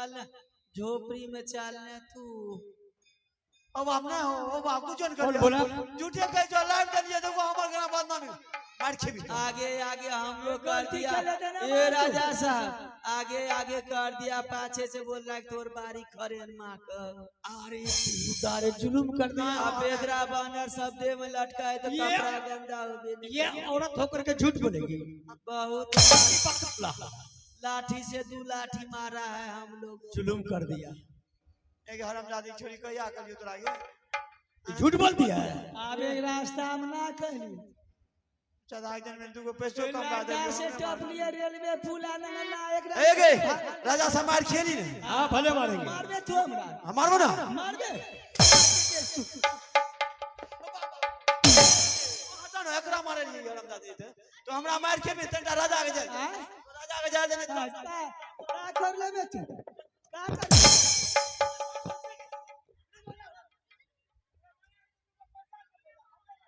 चालना झोपड़ी में चालना तू अब हम ना हो अब आपको जोन कर कौन बोला? झूठे कह जो लाइन कर दिया देखो हमार गाना बदनामी मार के भी आगे आगे हम लोग कर गलती दिया कर लेते ना ये मार राजा साहब आगे आगे कर दिया पाछे से बोल रहा है तोर बारी खरे माँ का अरे तारे जुलुम कर दिया। अब बेदरा बानर सब देह में लटका है तो ये- कपड़ा गंदा हो गया ये औरत होकर के झूठ बोलेगी। बहुत लाठी से 2 लाठी मारा है हम लोग जुलुम कर दिया, एक हरामजादी छोरी कहिया करियो तोरा ये झूठ बोल दिया है। अब एक रास्ता में ना कहली चदा दिन में तू को पैसो कम ला दे राजा से टप लिए रेलवे पुल आने में ना एक ए गे राजा से मार खेली ने हाँ भले मारेंगे। मारबे तू हमरा हमार ना मारबे हटा ना एकरा मारे नहीं हरामजादी थे तो हमरा मार के भी तंटा राजा के जाए राजा के जाए देने का कर लेबे तू का कर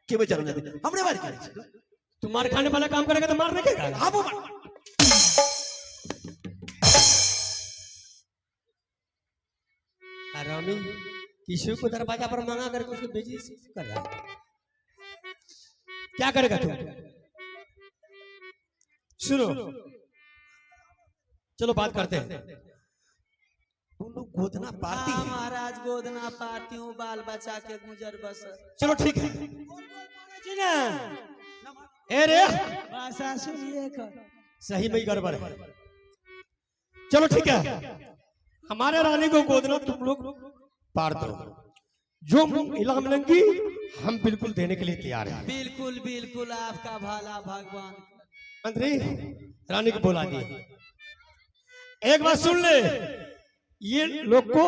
के बचा जाते हमरे मार के तू मार खाने वाला काम करेगा तो मारने के का? हां वो मार हरामी किसी को दरवाजा पर मंगा करके उसको बेची कर रहा है। क्या करेगा तू? सुनो, चलो बात करते हैं। तुम लोग गोदना पार्टी हाँ है महाराज गोदना पाती हूँ बाल बचा के गुजर बसर चलो ठीक है। ए रे भाषा सुनिए कर सही में ही गड़बड़ है। चलो ठीक है, हमारे रानी को गोदना तुम लोग पार दो, जो इनाम लेंगी हम बिल्कुल देने के लिए तैयार हैं। बिल्कुल बिल्कुल आपका भला भगवान मंत्री रानी को बुला दिए। एक बात सुन ले, ये लोग को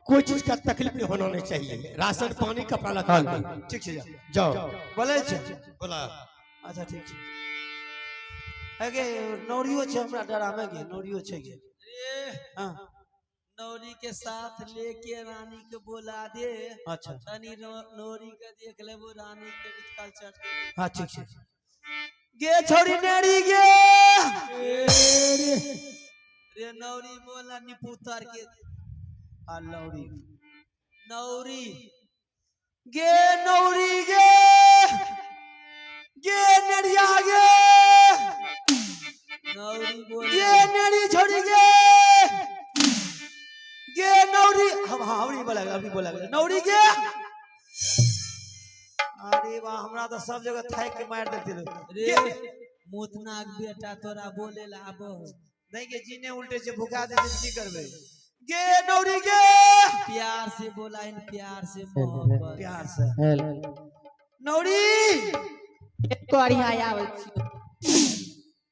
कोई चीज का तकलीफ नहीं होना नहीं चाहिए। राशन पानी कपड़ा लगा ठीक है जाओ। बोले छे बोला अच्छा ठीक है आगे नौरियो छे हमरा डरामे के नौरियो छे के रे हां नौरी के साथ लेके रानी के बोला दे अच्छा तनी नौरी के देख ले वो रानी के बिचकाल चढ़ हां ठीक है गे छोरी नेड़ी गे रे नौरी बोला निपुतर के आ नौरी नौरी गे नौरी गे गे नेड़िया गे नौरी बोला गे नेड़ी छोड़ी गे गे नौरी हम हां अभी बोला नौरी गे अरे वाह हमरा तो सब जगह थाई के मार देते रे गे मुतनाक बेटा तोरा बोले ला आबो नहीं के जीने उल्टे से भुका देते की करबे गे नौरी गे प्यार से बोला इन प्यार से मोहब्बत प्यार से नौरी कोरिया आवे छी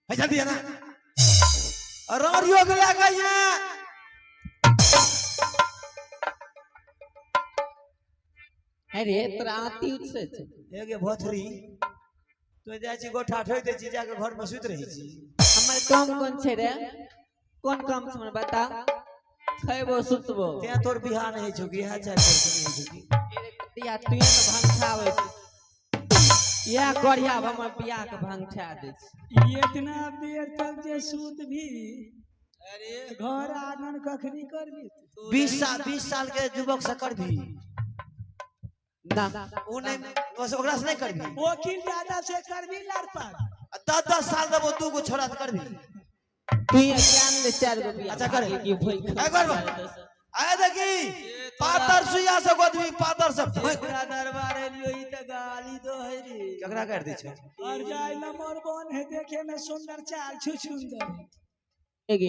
है जल्दी है ना रारियो के लगा यहाँ अरे तोरा आती उठसे छै एगे भोथरी तो जाय छी गोठा ठोइ दे छी जाके घर में सुत रही छी हमर काम कोन छै रे कोन काम छै बता खैबो सुतबो ते तोर बिहार नहीं छुकी है चार नहीं छुकी या तू ने भंगठावे या कोरिया हमर बियाह के भंगठा दे छी इतना देर तक जे सूत भी अरे घर आंगन कखनी करबी 20 साल के युवक से कर भी ना उ नहीं ओकरा से नहीं कर भी वकील ज्यादा से करबी लड़ पर 10 साल देबो तू को छोड़ा कर भी तू ये ज्ञान ले 4 गो बियाह अच्छा कर की भई एक बार आए देखी पातर सुइया से गोदवी पातर से एकरा दरबार लियो ई त गाली दो है रे केकरा कर दै छै और जाय नंबर 1 है देखे में सुंदर चाल छु सुंदर एगे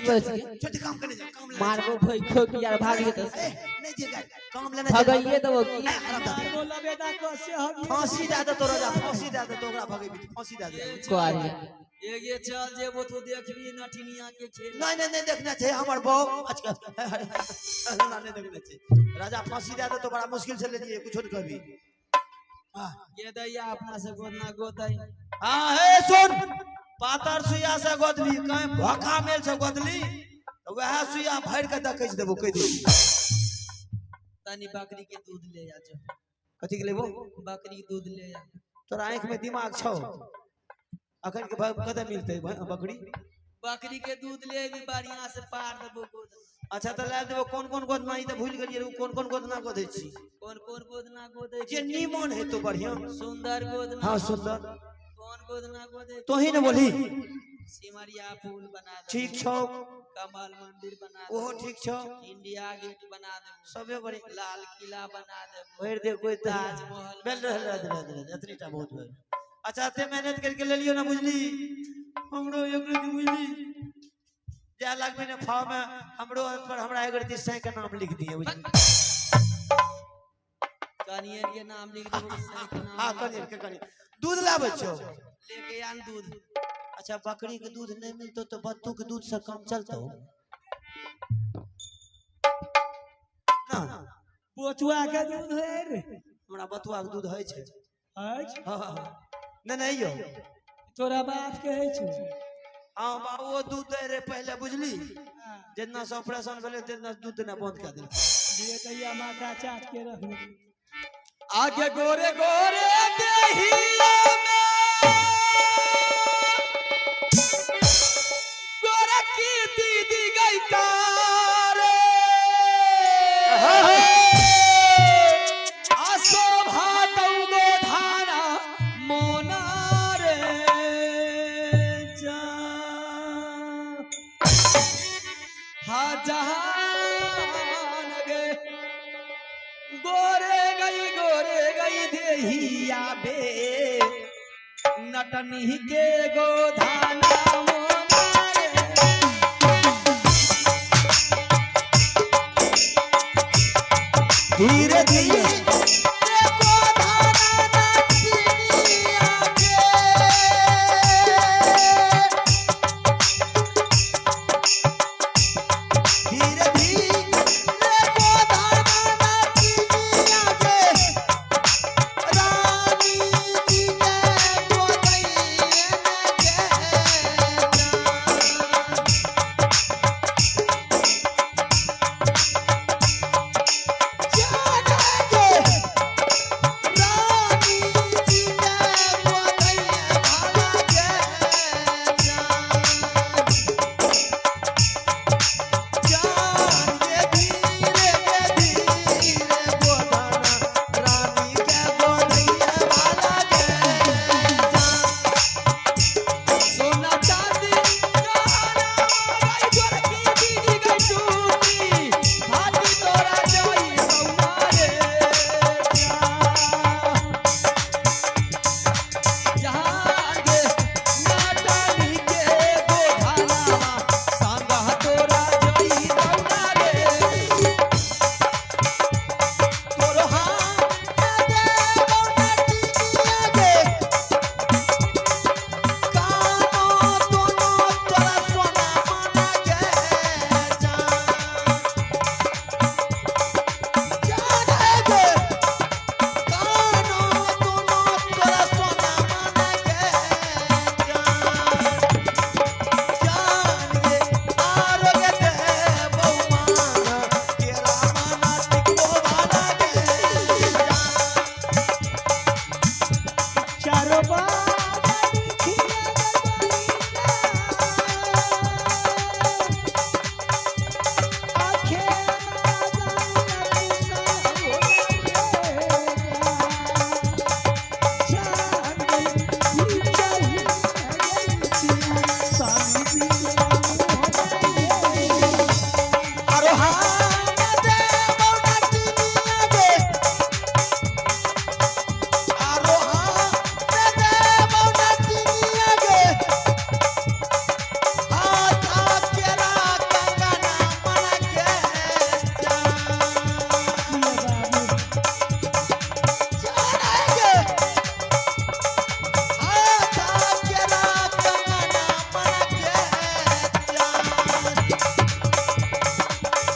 छोटी काम करने जा काम ले मारबो भई खो की यार भाग जेत नहीं जे काम लेने भगइए देबो की मारबो लबेदा को से हम फांसी दे दे तोरा जा फांसी दे दे तो ओकरा भगेबी फांसी दे दे कोरिया ये चल जेबो तू देखबी नठिनिया के खेल नहीं देखना चाहिए हमार बहु अच्छा ना नहीं देखना चाहिए राजा फांसी दे दे तो बड़ा मुश्किल से ले लिए कुछ नहीं कभी ये दैया अपना से गोदना गोदई हां हे सुन पातर सुइया से गोदली कहीं भका मेल से गोदली तो वह सुइया भर के दकच देबो कह दे तनी बकरी के दूध ले जा जो कथि के लेबो बकरी के दूध ले जा तोरा आंख में दिमाग छौ अखन के कदम मिलते बकरी बकरी के दूध ले भी बढ़िया से पार देबो गोदना। अच्छा तो ला देबो कौन कौन गोदना ई तो भूल गेलिए कौन कौन गोदना गोदै छी कौन कौन गोदना गोदे जे नीमन है तो बढ़िया सुंदर गोदना। हाँ सुंदर कौन गोदना गोदे तो ही ने बोली सिमरिया फूल बना दे। ठीक छौ कमल मंदिर बना दे। ओहो ठीक छौ इंडिया गेट बना दे। सबे बड़ी लाल किला बना दे। भर दे कोई ताजमहल बेल रह एतनीटा बहुत भेल। अच्छा ते मेहनत करके ले लियो ना बुझली हमरो एक रति बुझली जा लागबे ने फाव में हमरो पर हमरा एक रति सै के नाम लिख दिए बुझली कनियर के नाम लिख दे। हां कनियर के कनियर दूध लाबै छौ लेके आन दूध। अच्छा बकरी के दूध नहीं मिलतो तो बत्तू के दूध से काम चलतो ना पोचुआ के दूध है रे हमरा बतुआ के दूध है छै आज हां नहीं यो तोरा बाप के है छु। हां बाबू वो दूध दे रे पहले बुझली जितना से ऑपरेशन भेले तितना दूध देना बंद कर दिल ये दैया माथा चाट के रख ले। आगे गोरे गोरे देहिया में गोरे की दीदी गई तारे आसो भातौ गो धाना मोना रे जा हा जहान गे गोरे गई देहिया बे नटनी के गोधाना मोना रे। धीरे धीरे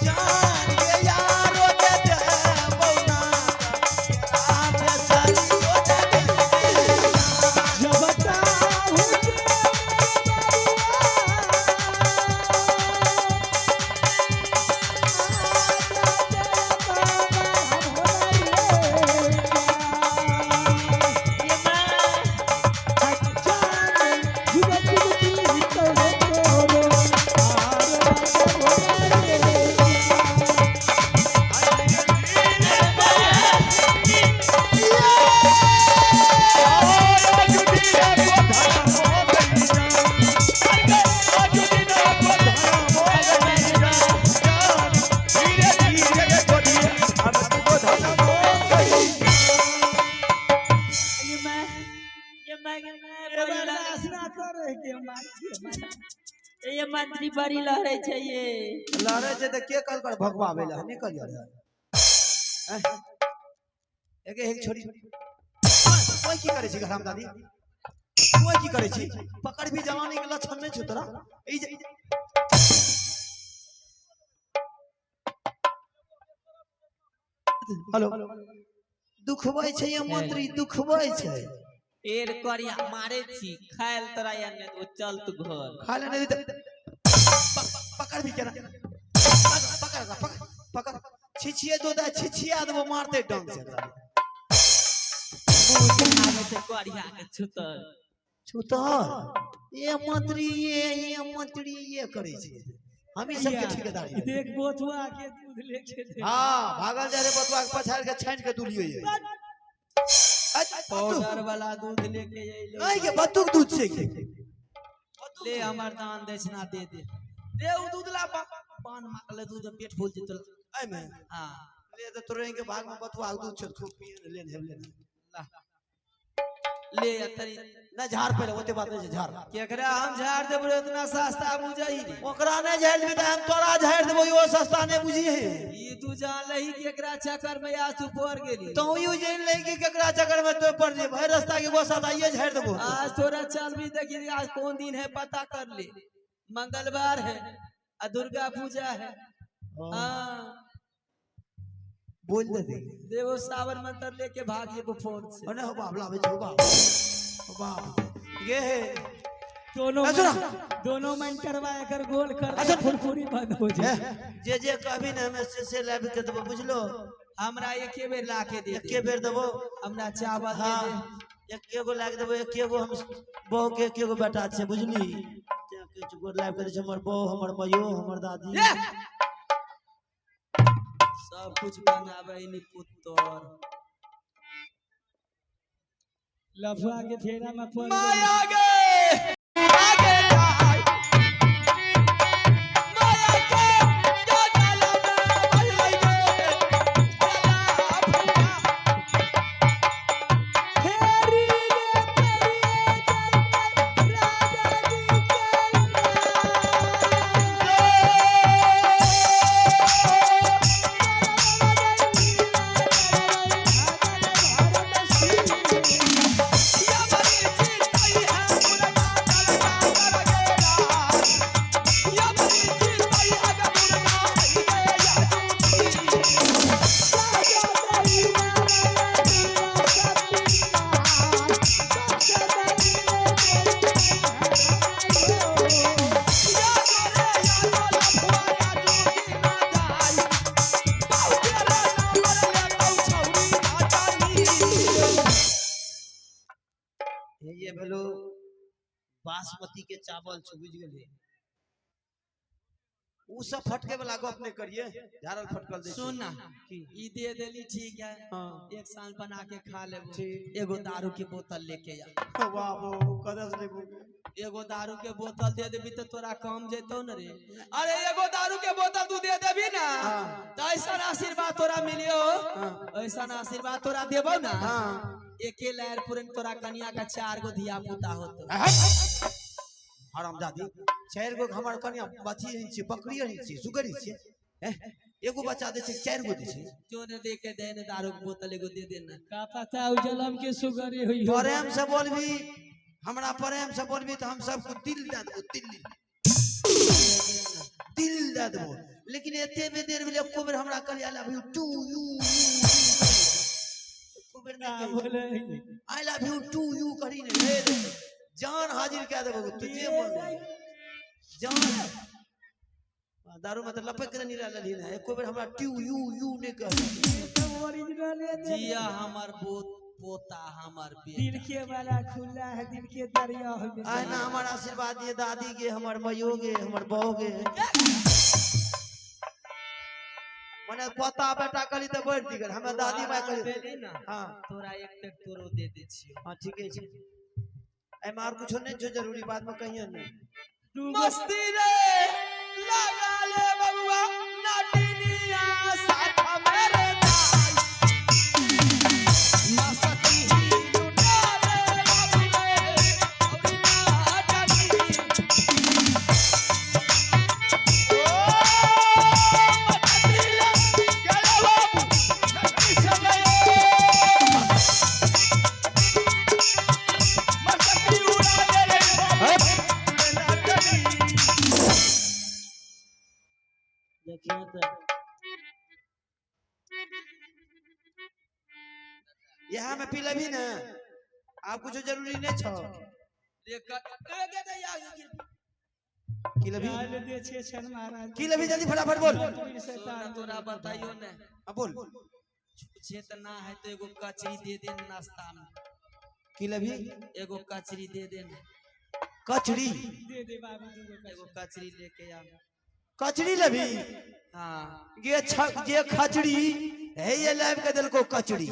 जा ये मंत्री बड़ी लहरे छै ये लहरे छै त के कल कर भगवा बेला हम नहीं करियो रे एके एक छोड़ी कोई की करे छी हराम दादी कोई की करे छी पकड़ भी जवानी के लक्षण नहीं छ तोरा ई हेलो दुखबै छै ये मंत्री दुखबै छै पेड़ करिया मारे छी खायल तोरा या ने तो चल तू घर खा ले नहीं पकड़ भी केना पकड़ छिछिए दो दा छिछिया देबो मारते डंग से आगे से करिया के छुतर छुतर ये मंत्री ये करे छै हम ही सबके ठेकेदारी देख बोथुआ के दूध लेके दे हां भागल जा रे बतवा के पछाड़ के छाइन के दुलियो ये पाउडर वाला दूध लेके अइलो नहीं के बतुक दूध से के ले हमार दान दक्षिणा दे दे रे उ दूध ला पान मांगले दूध पेट फूल जेतो आई में हां ले तो तोरे के भाग में बतवा दूध छ खूब पिए ले ले अतरी ना झाड़ पे ओते बात नहीं झाड़ केकरा हम झाड़ देबो इतना सस्ता बुझाई रे ओकरा ने झाड़ देबे त हम तोरा झाड़ देबो यो सस्ता ने बुझी है ई तू जान लही केकरा चक्कर में आज तू पड़ गेली तो यू जान ले कि केकरा चक्कर में तो पड़ जे भाई रास्ता के गोसा आइए झाड़ देबो आज तोरा चल भी देखी आज कौन दिन है पता कर ले मंगलवार है आ दुर्गा पूजा है हां बोल दे देवो सावर मंत्र लेके भागिए वो फोन से अने हो बाप लावे छो बाप बाप ये है दोनों मन करवाया कर गोल कर फुरफुरी बंद हो जाए जे कभी न हमें से लाइव के देबो बुझलो हमरा एके बेर लाके दे एके बेर देबो हमरा चावल दे दे एके गो लाग देबो एके गो हम बहु के एके गो बेटा छे बुझली के गो लाइव करे छे हमर बहु हमर मयो हमर दादी सब कुछ बनावे नी पुत्तर लफुआ के फेरा में पड़ माया आगे जाए माया के जो डाला में भई भई गे फेरी ये भेलो बासमती के चावल छ बुझ गेले उ सब फटके वाला गप नहीं करिए झारल फटकल दे सुन ना ई दे देली ठीक है हां एक साल बना के खा लेबो एगो दारू के बोतल लेके आ बाबू कदस लेबो एगो दारू के बोतल दे देबी तो तोरा काम जेतो न रे अरे एगो दारू के बोतल तू दे देबी ना त ऐसा आशीर्वाद तोरा मिलियो ऐसा आशीर्वाद तोरा देबो ना एके लहर पुरन तोरा कन्या का 4 गो धिया पुता होतो हरामजादी 4 गो हमर कन्या बच्ची रही छी बकरी रही छी सुगरी छी एगो बच्चा दे छी 4 गो दे छी जो ने दे के देने दारू के बोतल एगो दे देना का पता उजलम के सुगरी हुई हो प्रेम से बोलबी हमरा प्रेम से बोलबी तो हम सबको दिल दे देबो दिल दे देबो लेकिन एते में देर भेले एको बेर हमरा कहलिया लव यू टू यू एको बेर ना बोले I love you to you करी ने जान हाजिर क्या देबो तुझे मन जान दारू में तो लपक के नहीं रहली ना एको बेर हमरा टू यू ने कह ओरिजिनल जिया हमर पोता हमर बेटा दिल के वाला खुला है दिल के दरिया हो आय ना हमर आशीर्वाद दिए दादी के हमर मयो के हमर बहू के मने पोता बेटा कली तो बढ़ दिगर हमरा दादी माय कली देली ना हां तोरा एक ट्रैक्टरो दे दे छियो हां ठीक है ए मार कुछ नहीं जो जरूरी बात में कहियो नहीं मस्ती रे लगा ले बबुआ नाटिनिया साथ मेरे मस्ती ही लुटा ले बाबू रे अपनी नाटनी देखिए तो यहाँ में पी लेबी ना आप कुछ जरूरी नहीं छो की लेबी डाल दे छे छन महाराज की लेबी जल्दी फटाफट बोल फिर से तार तोरा बताइयो ने अब बोल छेत ना है तो एगो कचरी दे दे नाश्ता में। की लेबी एगो कचरी दे दे ना। कचड़ी दे दे बाबू दूगो एगो कचरी लेके आ। कचड़ी लेबी हाँ ये खचड़ी है ये लाइव के दिल को कचड़ी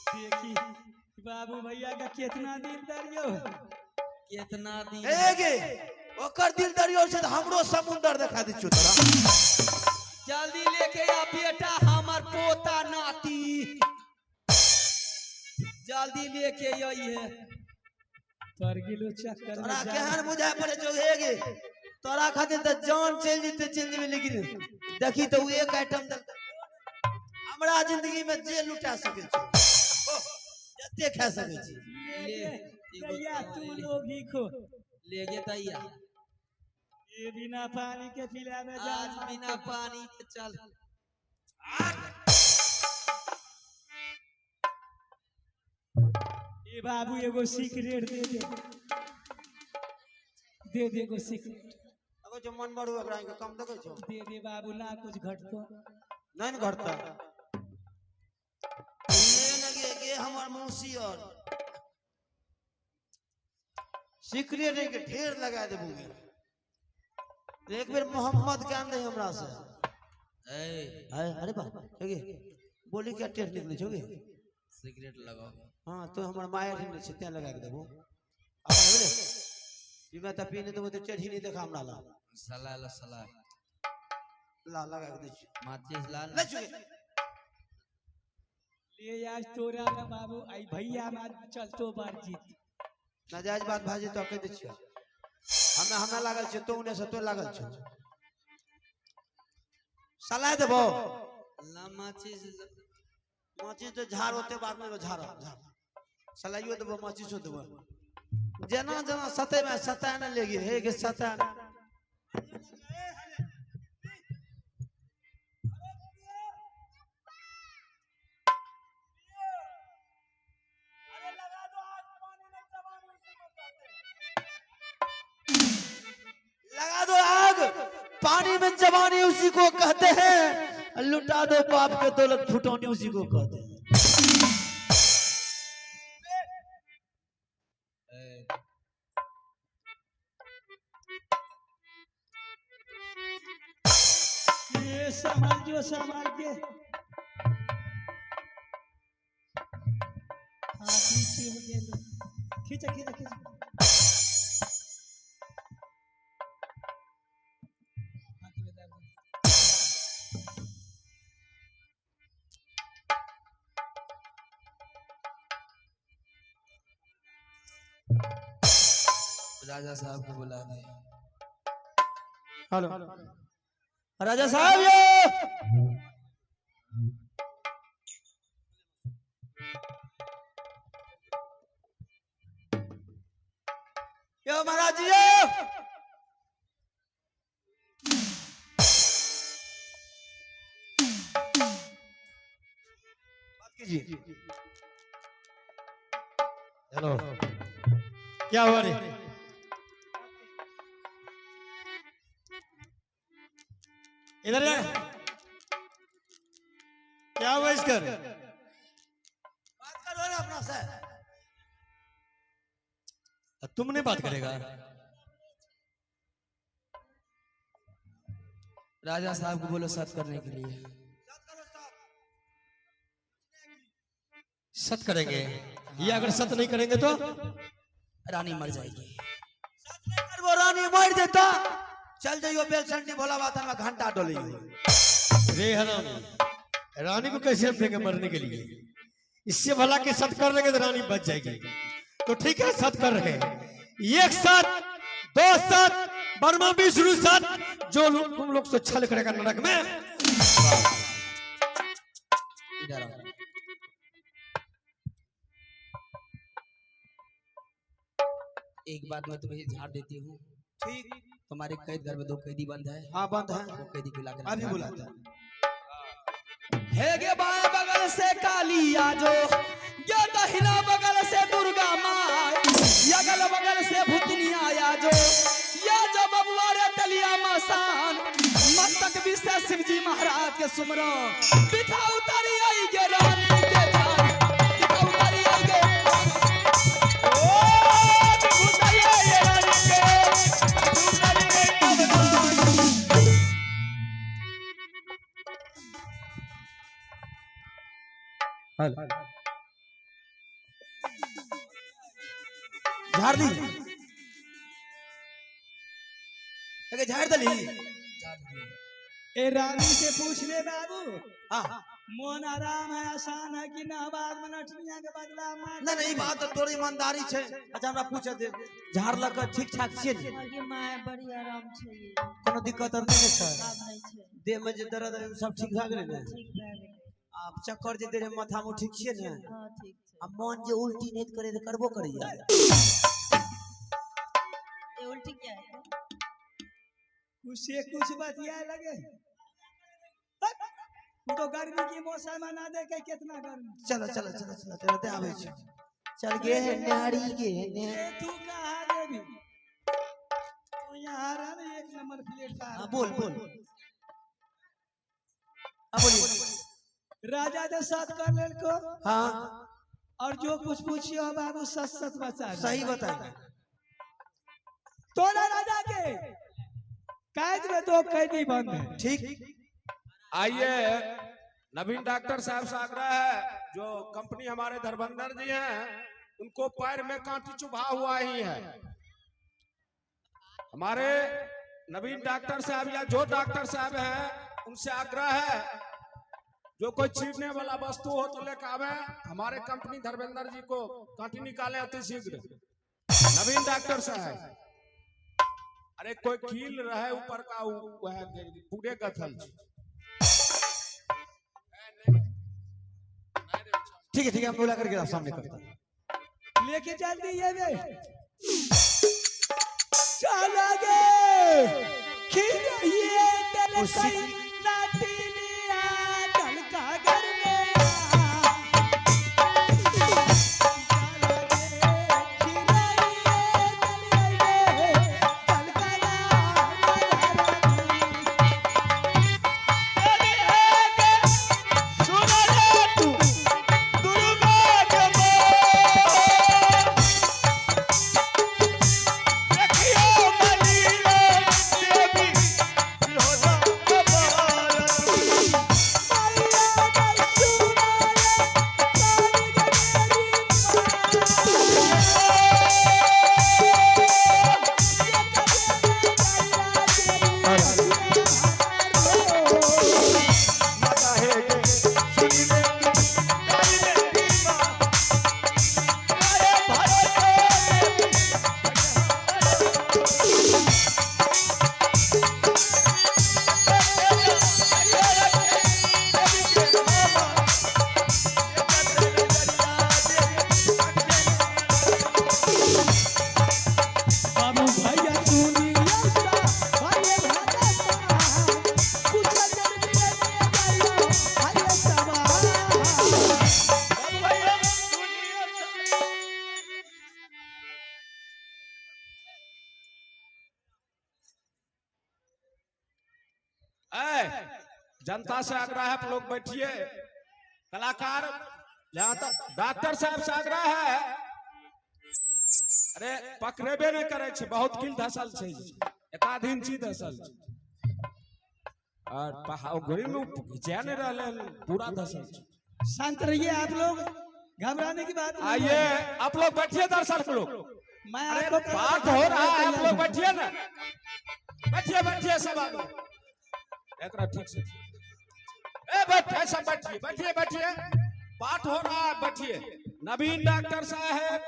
देखी बाबू भैया का कितना दिल दरियो कितना दिन एगे ओकर दिल दरियो से तो हमरो समुंदर दिखा दी छु तोरा जल्दी लेके आ बेटा हमार पोता नाती जल्दी लेके आई है। पर गिलो चक्कर में तोरा जा केहन बुझाय पड़े छौ हेगे तोरा खातिर त जान चल जेबे लेकिन देखी तो उ एक आइटम दल हमरा जिंदगी में जे लुटा सके छी जते खा सके छी ले भैया तू लोग ही खो ले गे दैया ये बिना पानी के पिलावे जा आज बिना पानी के चल। ये बाबू एगो सिगरेट दे दे एगो सिगरेट अगर जो मन बड़ू एकरा के कम देखै छौ दे दे बाबू ना कुछ घटतो नहीं न घटता ये न गे हमर मौसी और सिगरेट के ढेर लगा देबू एक बेर मोहम्मद के आन दे हमरा से अरे बा हेगे बोली क्या टेस्ट निकले छोगे सिगरेट लगाओ। हां तो हमर मायर हिन से त्या लगा के देबू अपन हेले ई मैं त पीने तो टेढ़ी नहीं देखा हमरा ला साला ला साला ला लगा के दे छी माचिस लाल ले छोगे ले आज तोरा ना बाबू आई भैया मार चलतो बार जीत नाजायज बात भाजी तो कह दे छी हमें लागल छै तो उने से तो लागल छै सलाह देबो ला माचिस माचिस तो झाड़ होते बाद में झाड़ सलाइयो देबो माचिसो देबो जना जना सते में सता न लेगी हे के सता लगा दो आग पानी में जवानी उसी को कहते हैं लुटा दो बाप के दौलत फुटौनी उसी को कहते हैं ये संभाल के हाँ पीछे हो गया खींचा राजा साहब को बुला दे। हेलो राजा साहब ये यो महाराज जी बात कीजिए हेलो क्या हुआ रे इधर आ क्या हुआ इसकर बात करो ना अपना से तुम नहीं बात करेगा राजा साहब को बोलो सत करने के लिए। सत करेंगे ये अगर सत नहीं करेंगे तो रानी मर जाएगी। वो रानी मार देता चल जाइयो बेलसंडी भोला बात में घंटा डोलियो रे हरामी रानी को कैसे हम देंगे मरने के लिए इससे भला के सत कर देंगे तो रानी बच जाएगी तो ठीक है सत कर रहे हैं एक साथ दो साथ बर्मा भी शुरू साथ जो लोग तुम लोग से छल करेगा नरक में इधर आओ। एक बात मैं तुम्हें झाड़ देती हूँ ठीक। तुम्हारे कैद घर में 2 कैदी बंद है। हाँ बंद है, वो कैदी को लाकर अभी बुलाता है। हे गे बाएं बगल से काली आजो, ये दहिना बगल से दुर्गा माँ, अगल बगल से भूतनिया आजो, ये जो बबुआ रे तलिया मसान, मस्तक भी से शिवजी महाराज के सुमरो, बिठा उतारी आई गे रानी के जान, बिठा उतारी आई गे, ओ उतारी आई गे रानी के, उतारी आई गे झाड़ दी, अगे झाड़ दली। ए रानी से पूछ ले बाबू, हाँ मोन आराम है, आसान है कि ना? बाद में नठनिया के बदला मार ना नहीं, बात तो तोरी ईमानदारी छे। अच्छा हमरा पूछे दे, झाड़ लक ठीक ठाक छिए ने? ये माय बड़ी आराम छै ये, कोनो दिक्कत और नहीं छै? आब नहीं छै, देह में जे दर्द है सब ठीक भ गेलै ने? ठीक भए गेलै। आप चक्कर जे दे रहे माथा में ठीक छिए ने? हाँ ठीक छै। अब मन जे उल्टी नहीं करे तो करबो करैया। ये उल्टी क्या है? कुछ से कुछ बतिया लगे। वो तो गर्मी की मौसम में ना देखे कितना गर्मी। चलो चलो चलो चलो तेरा ते आवे छै। चल गे है नारी गे ने। ए तू कहाँ देवी? तो यहाँ रहा ना 1 नंबर प्लेटफार्म। हां बोल बोल। अब बोलिए। राजा ने साथ कर लेल को, हाँ और जो कुछ पूछियो बाबू सच सच बता। सही बताइए। तोरा राजा के कैद में 2 कैदी बंद है। ठीक। आइए, नवीन डॉक्टर साहब से आग्रह है, जो कंपनी हमारे धर्मेंद्र जी हैं, उनको पैर में कांटी चुभा हुआ ही है। हमारे नवीन डॉक्टर साहब या जो डॉक्टर साहब हैं, उनसे आग्रह है, जो कोई छीनने वाला वस्तु हो तो लेकर आवे, हमारे कंपनी धर्मेंद्र जी को कांटी निकाले अति शीघ्र। नवीन डॉक्टर साहब, अरे कोई कील रहे ऊपर का, वह पूरे गथल। ठीक है हम बोला करके आप सामने करता। लेके चल दिए वे। चला गे खिरिए तेरे कोई नाटिनिया चल का घर में जनता से आग्रह है, आप लोग बैठिए। कलाकार, जहाँ तक डॉक्टर साहब से आग्रह है, अरे पकड़ेबे नहीं करे छे, बहुत किल धसल छे, एकाध इंची धसल छे, और पहाड़ी में घिचा नहीं रहे, पूरा धसल छे। शांत रहिए आप लोग, घबराने की बात नहीं आइए, आप लोग बैठिए, दर्शक लोग, मैं अरे आपको बात हो रहा है, आप लोग बैठिए ना, बैठिए बैठिए सब आप लोग, एकरा ठीक से, ए बैठिए सब, बैठिए बैठिए बैठिए, बात हो रहा है, बैठिए। नवीन डॉक्टर साहब,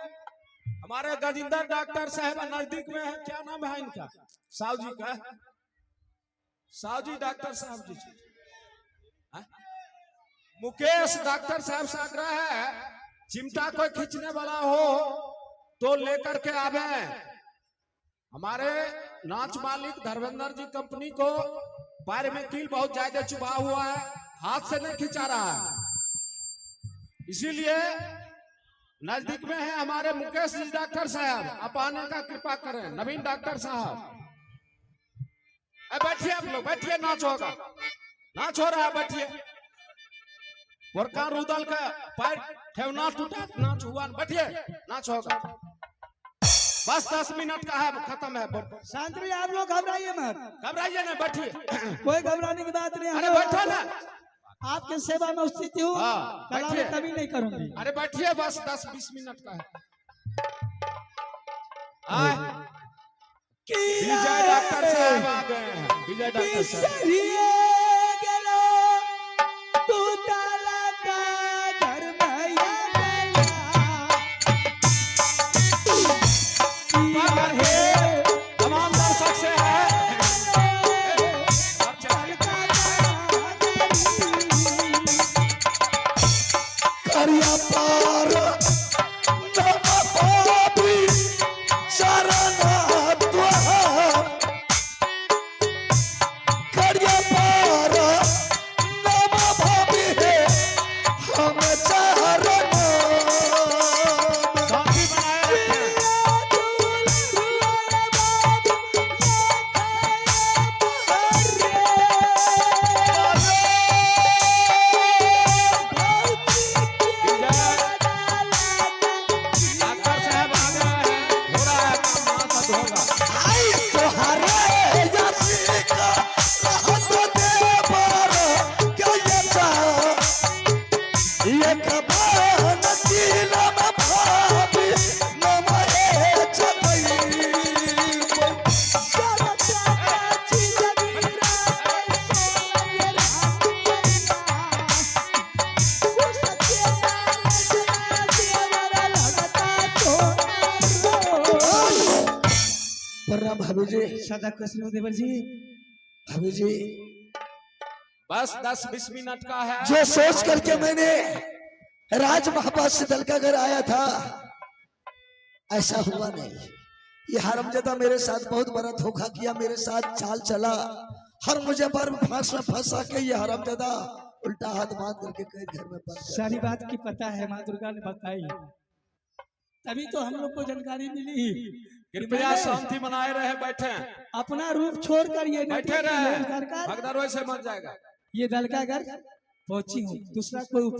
हमारे गजिंदर डॉक्टर साहब नजदीक में है, क्या नाम है इनका? साहु जी का, साहु जी डॉक्टर साहब जी, हाँ? मुकेश डॉक्टर साहब से आग्रह है, चिमटा कोई खींचने वाला हो तो लेकर के आवे। हमारे नाच मालिक धर्मेंद्र जी कंपनी को पैर में कील बहुत ज्यादा चुभा हुआ है, हाथ से नहीं खिंचा रहा है, इसीलिए नजदीक में है हमारे मुकेश जी डॉक्टर साहब, आप आने का कृपा करें। नवीन डॉक्टर साहब बैठिए, आप लोग बैठिए, नाच होगा, नाच हो रहा है, बैठिए। वरकार उदल का पैर ठेवना टूटा, नाच हुआ, बैठिए, नाच होगा। बस 10 मिनट का है, खत्म है। शांत रहिए आप लोग, घबराइए मत, घबराइए ना, बैठिए। कोई घबराने की बात नहीं। अरे हम बैठो ना, आपके सेवा में स्थित हूँ, हाँ, कला में बैठिए। कमी नहीं करूंगी। अरे बैठिए, बस 10-20 मिनट का है। आए, विजय डॉक्टर साहब आ गए हैं, विजय डॉक्टर साहब। तमाम दर्शक से है, करिया पार नम पापी शरण द्वार, करिया पार नम पापी है हम चरण। शांति बनाए रखें। डॉक्टर साहब आ गए हैं, हो रहा है काम, वहाँ सब होगा। आई तोहरे यसी का रहत देवर के ये कबान दिलम भाभी नमहे छतई। प्रणाम भाभी जी। सदा खुश रहो देवर जी। भाभी जी, बस 10-20 मिनट का है। जो सोच करके मैंने राज महापास से दल का घर आया था, ऐसा हुआ नहीं। ये हरमजादा मेरे साथ बहुत बड़ा धोखा किया, मेरे साथ चाल चला, हर मुझे पर फांस में फंसा के ये हरमजादा उल्टा हाथ बांध करके कैद घर में बंद कर सारी बात की पता है, माँ दुर्गा ने बताई, तभी तो हम लोग को जानकारी मिली। कृपया शांति बनाए रहे, बैठे अपना रूप छोड़कर ये बैठे रहे, सरकार भगदड़ वैसे मर जाएगा। ये दल का घर पहुंची हूँ, दूसरा कोई